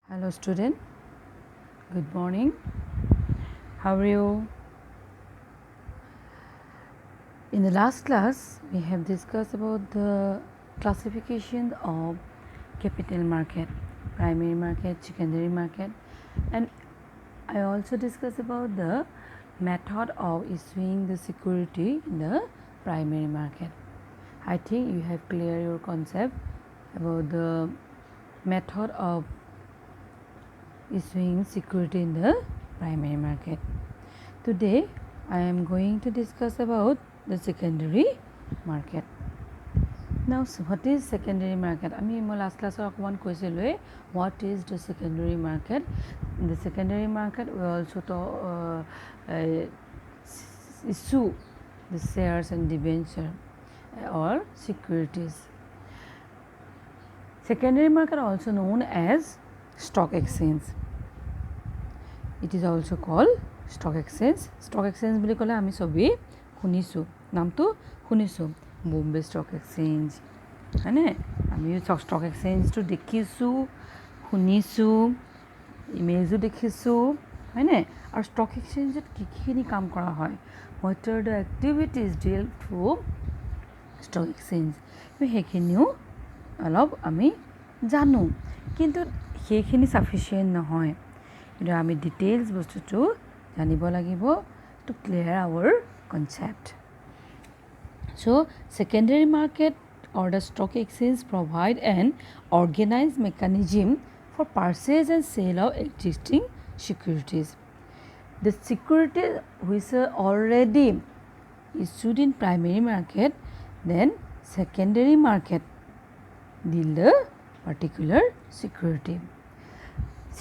Hello student, good morning. How are you? In the last class, we have discussed about the classification of capital market, primary market, secondary market, and I also discussed about the method of issuing the security in the primary market. I think you have clear your concept about the method of issuing security in the primary market. Today I am going to discuss about the secondary market. Now, so what is secondary market? মই last class অকমান কৈছিলো what is the secondary market. In the secondary market we also issue the shares and debenture or securities. Secondary market also known as stock exchange. It is also called stock exchange. Stock exchange বুলি ক'লে আমি সবেই শুনিছো, নামটো শুনিছো, Bombay stock exchange হয়নে? আমি stock এক্সচেঞ্জটো দেখিছো, শুনিছো, ইমেজো দেখিছো হয়নে? আৰু ষ্টক এক্সচেঞ্জত কিখিনি কাম কৰা হয়, what are the activities dealt through stock exchange, সেইখিনিও অলপ আমি জানো, কিন্তু সেইখিনি সাফিচিয়েণ্ট নহয়, কিন্তু আমি ডিটেইলছ বস্তুটো জানিব লাগিব to clear our concept. So secondary market or the stock exchange provide an organized mechanism for purchase and sale of existing securities. The securities which are already issued in primary market, then secondary market deal the particular security.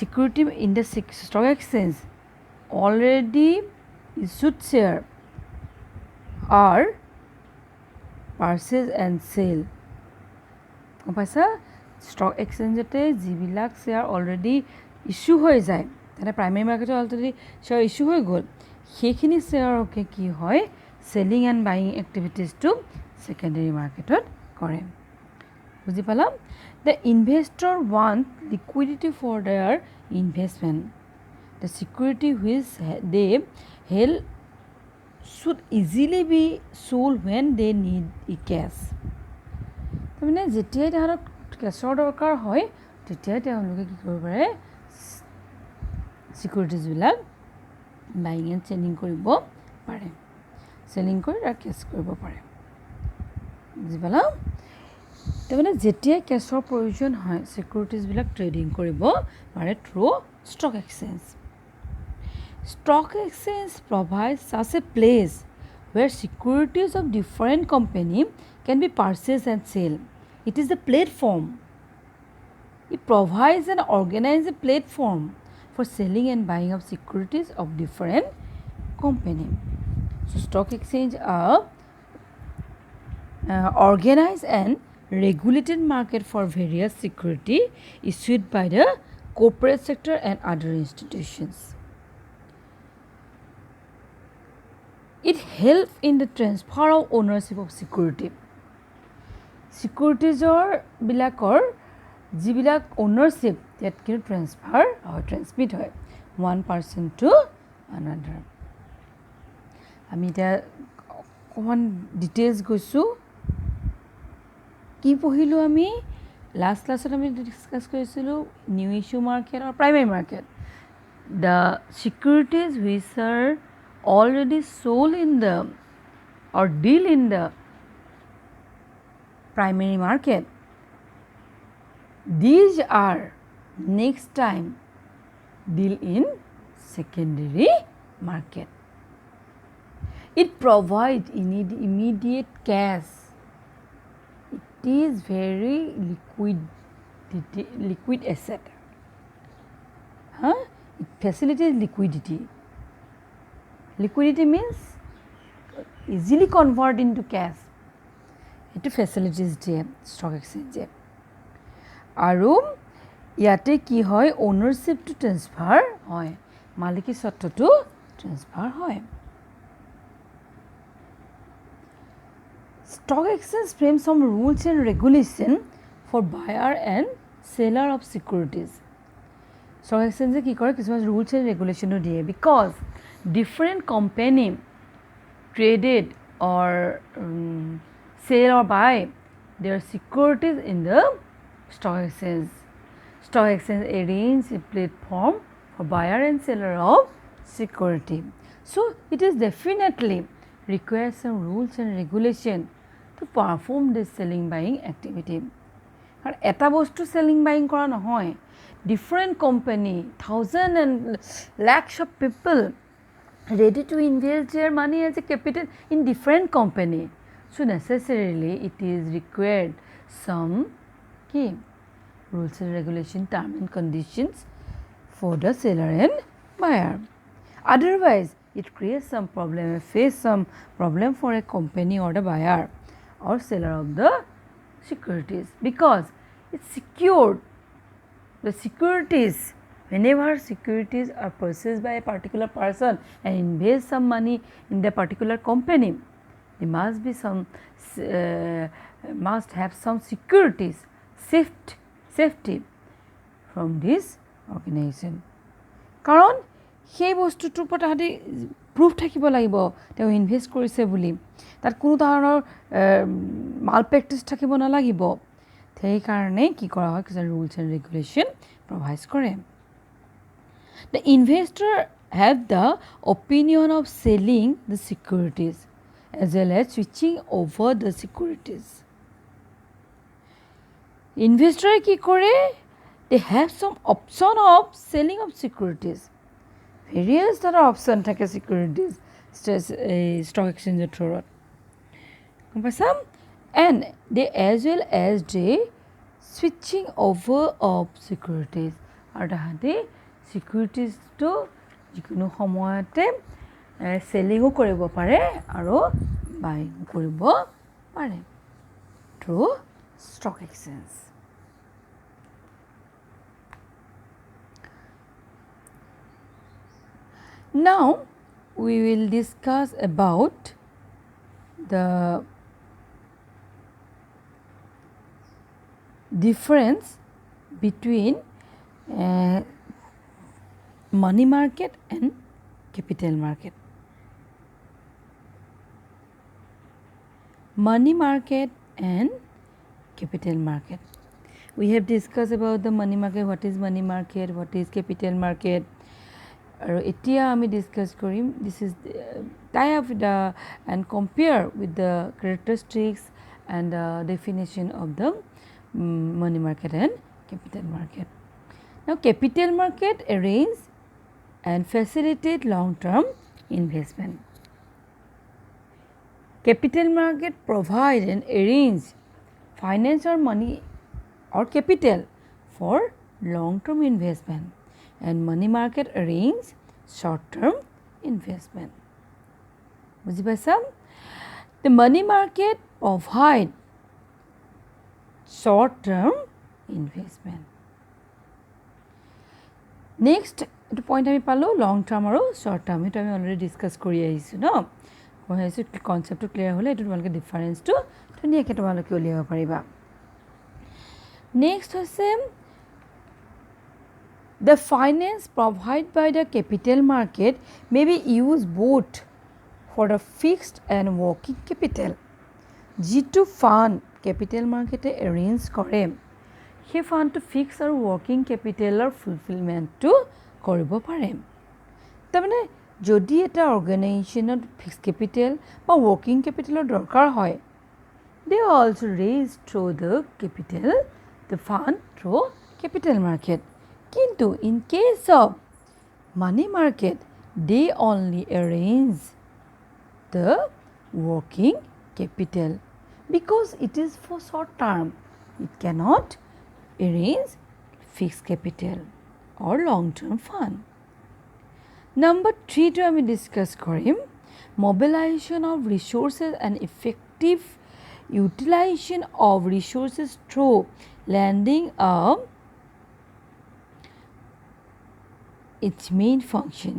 Security in the stock exchange already issued share are purchase and sale. পাইছা, stock exchange তে যিবিলাক share already issue হৈ যায়, তেনে primary market already share issue হৈ গ'ল, সেইখিনি share কি হয়, selling and buying activities to secondary market কৰে। বুজি পালা? The investor want liquidity for their investment. The security which they held should easily be sold when they need a cash. তাৰমানে যেতিয়াই তাহাঁতক কেছৰ দৰকাৰ হয় তেতিয়াই তেওঁলোকে কি কৰিব পাৰে, চিকিউৰিটিজবিলাক বাইং এণ্ড চেলিং কৰিব পাৰে, চেলিং কৰি তাৰ কেছ কৰিব পাৰে। বুজি পালা? তাৰমানে যেতিয়াই কেছৰ প্ৰয়োজন হয় চিকিউৰিটিজবিলাক ট্ৰেডিং কৰিব পাৰে through stock exchange. Stock exchange provides such a place where securities of different company can be purchased and sold. It is a platform. It provides an organized platform for selling and buying of securities of different company. So stock exchange are organized and regulated market for various security issued by the corporate sector and other institutions. It helps in the transfer of ownership of security. Securitiesৰ বিলাকৰ যিবিলাক ownership that can transfer or transmit হয় one person to another. আমি এতিয়া অকমান details গৈছো, কি পঢ়িলো আমি লাষ্ট ক্লাছত আমি ডিছকাছ কৰিছিলোঁ নিউ ইছ্যু মাৰ্কেট আৰু primary market. The securities which are already sold in the or deal in the primary market, these are next time deal in secondary market. It provides immediate cash. It is very liquid asset. It facilitates liquidity. Liquidity means easily convert into cash. It facilitates the stock exchange. আৰু ইয়াতে কি হয়, ownership to transfer হয়, মালিকী স্বত্বটো transfer হয়। Stock exchange frames some rules and regulation for buyer and seller of securities. stock exchange কি কৰে কিছুমান rules and regulationও দিয়ে because different company traded or sell or buy their securities in the stock exchange. Stock exchange arranges a platform for buyer and seller of security. So it is definitely requires some rules and regulation to perform this selling buying activity. কাৰণ এটা বস্তু selling buying কৰা নহয়, different company, thousands and lakhs of people ready to invest their money as a capital in different company. So necessarily it is required some key rules and regulation, term and conditions for the seller and buyer. Otherwise it creates some problem, face some problem for a company or the buyer or seller of the securities because it's secured. The securities, whenever securities are purchased by a particular person and invest some money in the particular company, there must be some must have some securities, safety from this organization. কাৰণ সেই বস্তুটোৰ ওপৰত তাহাঁতি proof থাকিব লাগিব তেওঁ invest কৰিছে বুলি, তাত কোনো ধৰণৰ মাল প্ৰেক্টিছ থাকিব নালাগিব। সেইকাৰণে কি কৰা হয় কিছুমান ৰুলছ এণ্ড ৰেগুলেশ্যন প্ৰভাইড কৰে। The investor have the opinion of selling the securities as well as switching over the securities. ইনভেষ্টৰে কি কৰে they have some option of selling of securities. Various other option থাকে securities stock exchange through. And they as well as they switching over of securities. আৰু তাহাঁতি securitiesটো যিকোনো সময়তে চেলিঙো কৰিব পাৰে আৰু বাইঙো কৰিব পাৰে through stock exchange. Now we will discuss about the difference between money market and capital market. Money market and capital market. We have discussed about the money market, what is money market, what is capital market. আৰু এতিয়া আমি discuss কৰিম this is tie up and compare with the characteristics and definition of the money market and capital market. Now capital market arrange and facilitate long term investment. Capital market provide and arrange finance or money or capital for long term investment and money market arrange short term investment. বুজি পাইছা? The money market provide short term investment. Next এইটো point আমি পালোঁ লং term আৰু short term, এইটো আমি already discuss কৰি আহিছোঁ ন। মই ভাবিছোঁ কনচেপ্টটো ক্লিয়াৰ হ'লে এইটো তোমালোকে ডিফাৰেঞ্চটো ধুনীয়াকৈ তোমালোকে উলিয়াব পাৰিবা। নেক্সট হৈছে the finance provided by the capital market may be used both for the fixed and working capital. যিটো ফাণ্ড কেপিটেল মাৰ্কেটে এৰেঞ্জ কৰে সেই ফাণ্ডটো ফিক্স আৰু ৱৰ্কিং কেপিটেলৰ ফুলফিলমেণ্টটো কৰিব পাৰে। তাৰমানে যদি এটা অৰ্গেনাইজেশ্যনত ফিক্স কেপিটেল বা ৱৰ্কিং কেপিটেলৰ দৰকাৰ হয়, they also raise through the capital the fund through capital market. Kintu in case of money market, they only arrange the working capital because it is for short term. It cannot arrange fixed capital or long term fund. Number 3 to we discuss korim mobilization of resources and effective utilization of resources through lending a its main function.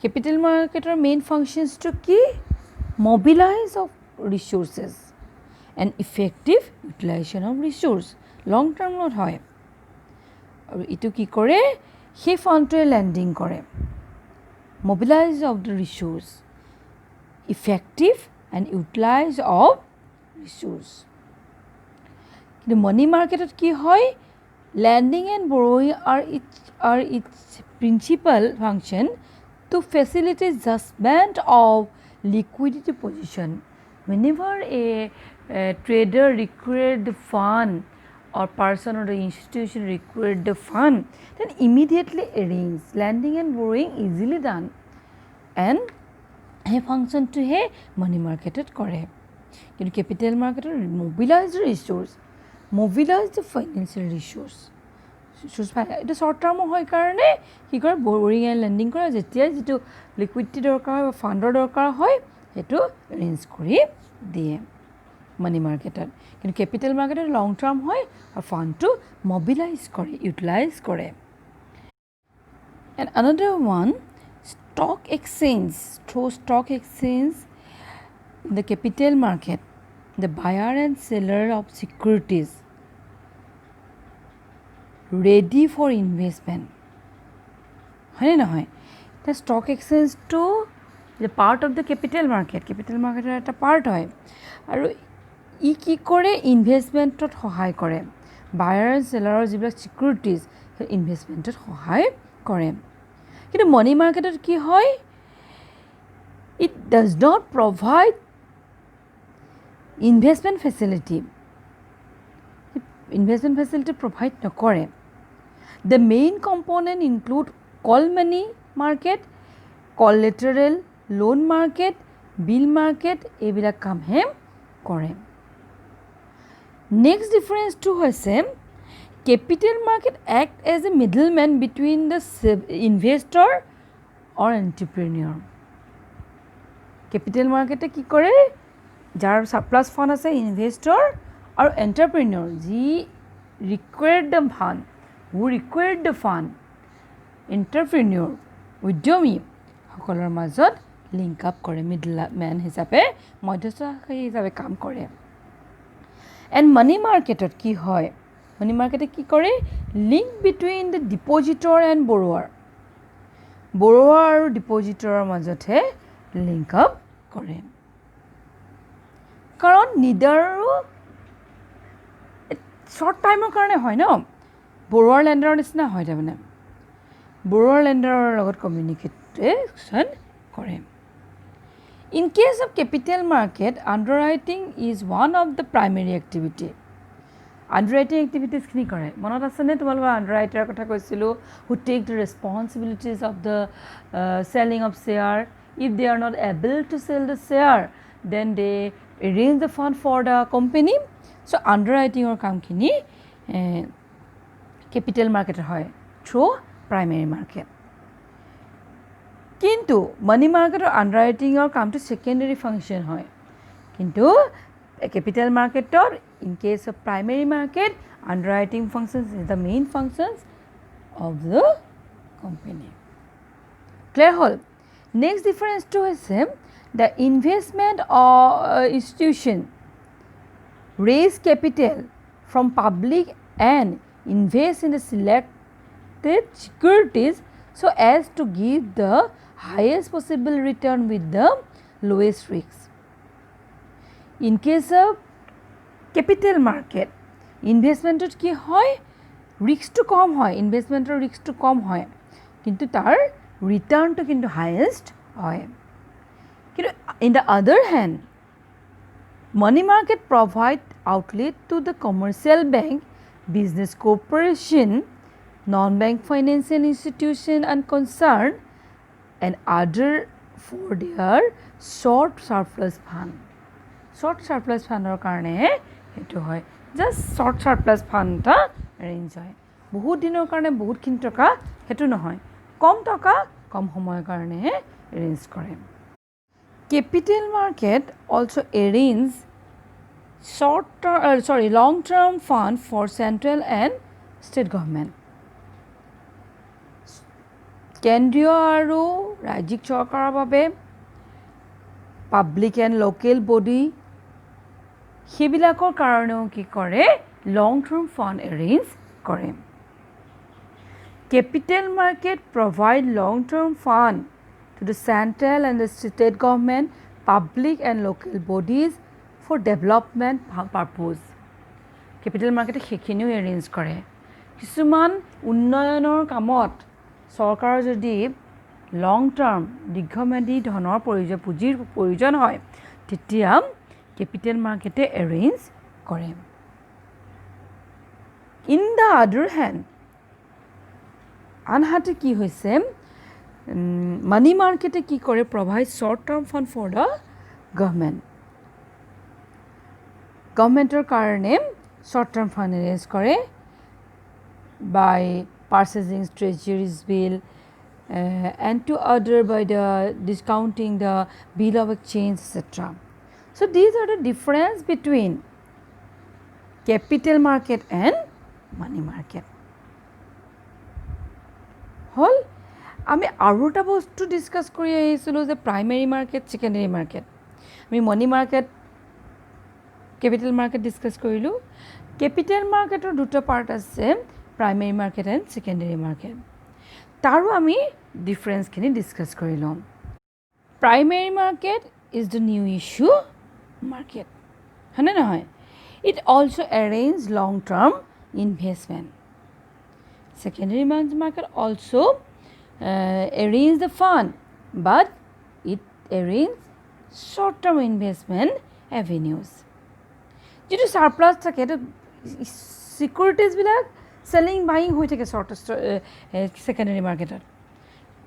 Capital market or main functions to key mobilize of resources and effective utilization of resource long term not hoy আৰু ইটো কি কৰে সেই ফাণ্ডটোৱে landing কৰে mobilize of the resource effective and utilize of resource কিন্তু মানি মাৰ্কেটত কি হয় lending and borrowing are its principal function to facilitate adjustment of liquidity position whenever a trader requires the fund or person or the institution require the fund then immediately arrange lending and borrowing easily done and a function to he money marketed kore kintu capital market mobilize the resource mobilize the financial resource এটা short term হয় কাৰণে কি কৰে borrowing and lending কৰে যেতিয়া যেটো liquidity দৰকাৰ হয় ফাণ্ডৰ দৰকাৰ হয় হেতু arrange কৰি দিয়ে money marketed কিন্তু capital marketed long term হয় আৰু fund to mobilize কৰে utilize কৰে and another one stock exchange through stock exchange in the capital market the buyer and seller of securities ready for investment হয় না হয় the stock exchange to the part of the capital market এটা part হয় আৰু ই কি কৰে ইনভেষ্টমেণ্টত সহায় কৰে বায়াৰ সেলাৰৰ যিবিলাক সিকিউৰিটিজ ইনভেষ্টমেণ্টত সহায় কৰে কিন্তু মানি মাৰ্কেটত কি হয় it does not provide investment facility provide নকৰে the main component include call money market collateral loan market bill market এইবিলাক কামহে কৰে Next difference to hoise capital market act as a middleman between the investor or entrepreneur. Capital market ki kore jar surplus fund ase investor or entrepreneur ji required the fund who required the fund entrepreneur udyomi hokolor majot link up kore middleman hisabe modhostha hisabe kaam kore and money market ki hoy money market ki kore link between the depositor and borrower aru depositor majot he link up kore karon neither short time karone hoy no borrower lender nisna hoy ta mane borrower lender logot communication kore In case of capital market, underwriting is one of the primary activity. Underwriting activities kini kore. Monot ase ne tomaloga underwriter kotha koisilu who take the responsibilities of the selling of share. If they are not able to sell the share, then they arrange the fund for the company. So underwriting or kam kini capital market hoy through primary market. কিন্তু মানি মাৰ্কেটৰ আণ্ডাৰৰাইটিঙৰ কামটো secondary function হয় কিন্তু capital মাৰ্কেটৰ in case of primary market underwriting functions is the main functions of the company clear হল next ডিফাৰেন্সটো হৈছে the investment institution raise capital from public and invest in the selected securities so as to give the highest possible return with the lowest risk. In case of capital market, investment ki hoy risk to kom hoy investment risk to kom hoy kintu tar return to kintu highest hoy kintu in the other hand money market provide outlet to the commercial bank business corporation non-bank financial institution and concern and other for their short surplus fund or karone hetu hoy just short surplus fund ta arrange hoy bahut dinor karone bahut kin toka hetu nohoy kom toka kom homoy karone arrange kore capital market also arrange long term fund for central and state government কেন্দ্ৰীয় আৰু ৰাজ্যিক চৰকাৰৰ বাবে public and local body সেইবিলাকৰ কাৰণেও কি কৰে লং term fund arrange কৰে capital market provide long-term fund to the central and the state government, public and local bodies for development purpose. Capital market সেইখিনিও এৰেঞ্জ কৰে কিছুমান উন্নয়নৰ কামত চৰকাৰৰ যদি লং টাৰ্ম দীৰ্ঘম্যাদী ধনৰ পুঁজিৰ প্ৰয়োজন হয় তেতিয়া কেপিটেল মাৰ্কেটে এৰেঞ্জ কৰে ইন দ্য আদাৰ হেণ্ড আনহাতে কি হৈছে মানি মাৰ্কেটে কি কৰে provide short term fund for the গভৰ্ণমেণ্টৰ কাৰণে শ্বৰ্ট টাৰ্ম ফাণ্ড এৰেঞ্জ কৰে by purchasing treasuries bill and to other by the discounting the bill of exchange etc. So these are the difference between capital market and money market. হল আমি আৰু এটা বস্তু discuss কৰি আহিছিলো যে primary market secondary market আমি মানি market capital market discuss কৰিলো capital মাৰ্কেটৰ দুটা পাৰ্ট আছে primary market and secondary market তাৰো আমি ডিফাৰেন্সখিনি ডিসকাস কৰি লম primary market is the new issue market হয়নে নহয় it also arrange long term investment secondary market also arrange the fund but it arrange short term investment avenues যেটো surplus থাকে এটা সিকিউৰিটিজ বিলাক selling buying হৈ থাকে secondary market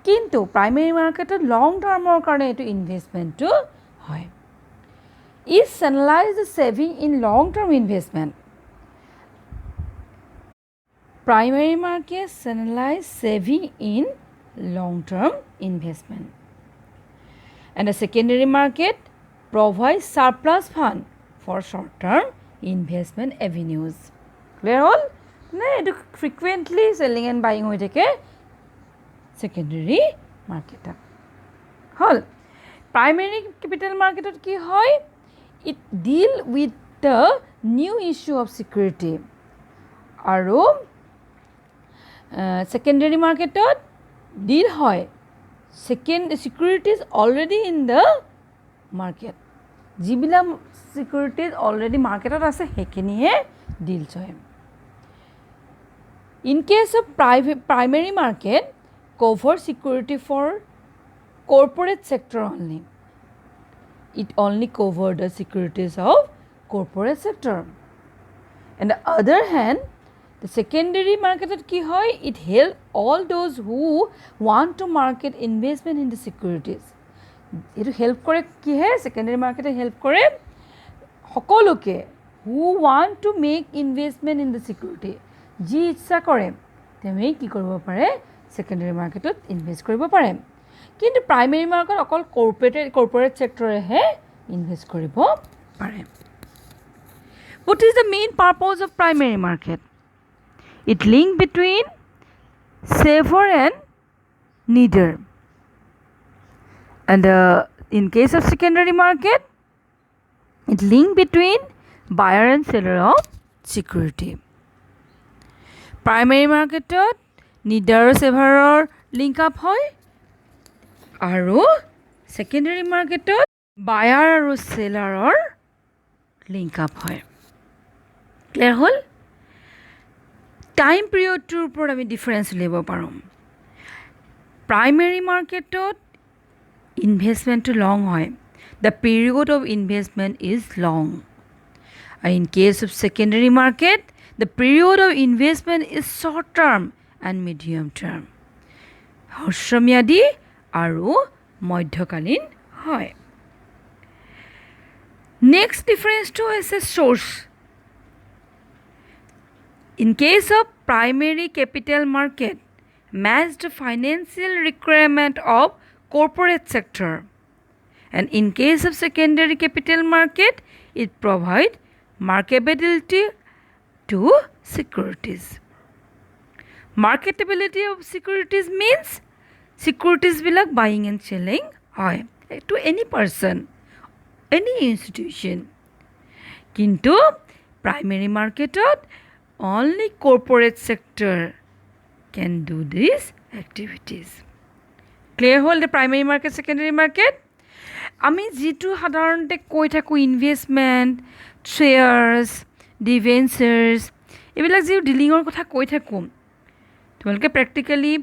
কিন্তু primary market long term কাৰণে এটো investment হয় is channelize the saving in long term investment primary market channelize saving in long term investment and the secondary market provides surplus fund for short term investment avenues clear all না এটো frequently selling and buying হৈ থাকে secondary market হল primary capital market কি হয় it deal with the new issue of security আৰু secondary market deal হয় securities already in the market যিবিলা securities already marketত আছে হেকিনিহে deals হয় In case of primary market, cover security for corporate sector only. It only covered the securities of corporate sector. On the other hand, the secondary market ki hoy, it help all those who want to market investment in the securities. It help kore ki hai secondary market help kore hokoloke who want to make investment in the security. যি ইচ্ছা কৰে তেমনি কি কৰিব পাৰে secondary মাৰ্কেটত invest কৰিব পাৰে কিন্তু প্ৰাইমাৰি মাৰ্কেট অকল কৰ্পোৰেট সেক্টৰে হে ইনভেস্ট কৰিব পাৰে What is the main purpose of primary market? It link between saver and needer. And in case of secondary market, it link between buyer and seller of security. Primary market needer saver link up hoy aru secondary market buyer aru seller link up hoy clear hol time period tur upor ami difference lebo parom primary market investment long hoy the period of investment is long and in case of secondary market the period of investment is short term and medium term হ্ৰস্বম্যাদী আৰু মধ্যকালীন হয় next difference to is a source in case of primary capital market match the financial requirement of corporate sector and in case of secondary capital market it provide marketability to securities marketability of securities means securities bilak buying and selling hoy to any person any institution kintu primary market only corporate sector can do these activities. Clear হ'ল the primary market, secondary market? আমি যিটো সাধাৰণতে কৈ থাকোঁ investment, shares, ডিভেঞ্চাৰ্ছ, এইবিলাক যি ডিলিঙৰ কথা কৈ থাকোঁ, তোমালোকে practically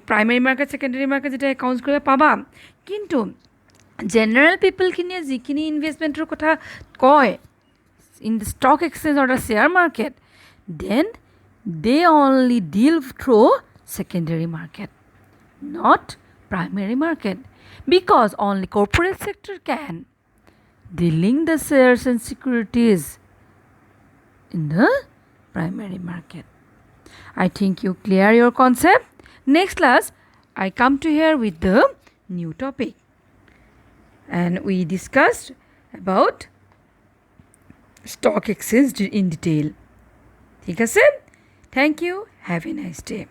primary market, secondary market যেতিয়া একাউণ্টছ কৰিব পাবা, কিন্তু জেনেৰেল পিপলখিনিয়ে যিখিনি ইনভেষ্টমেণ্টৰ কথা কয় in the stock exchange or the share market, then they only deal through secondary market, not primary market, because only corporate sector can dealing the shares and securities in the primary market. I think you clear your concept. Next class I come to here with the new topic, and we discussed about stock exchange in detail. ঠিক আছে? Thank you. Have a nice day.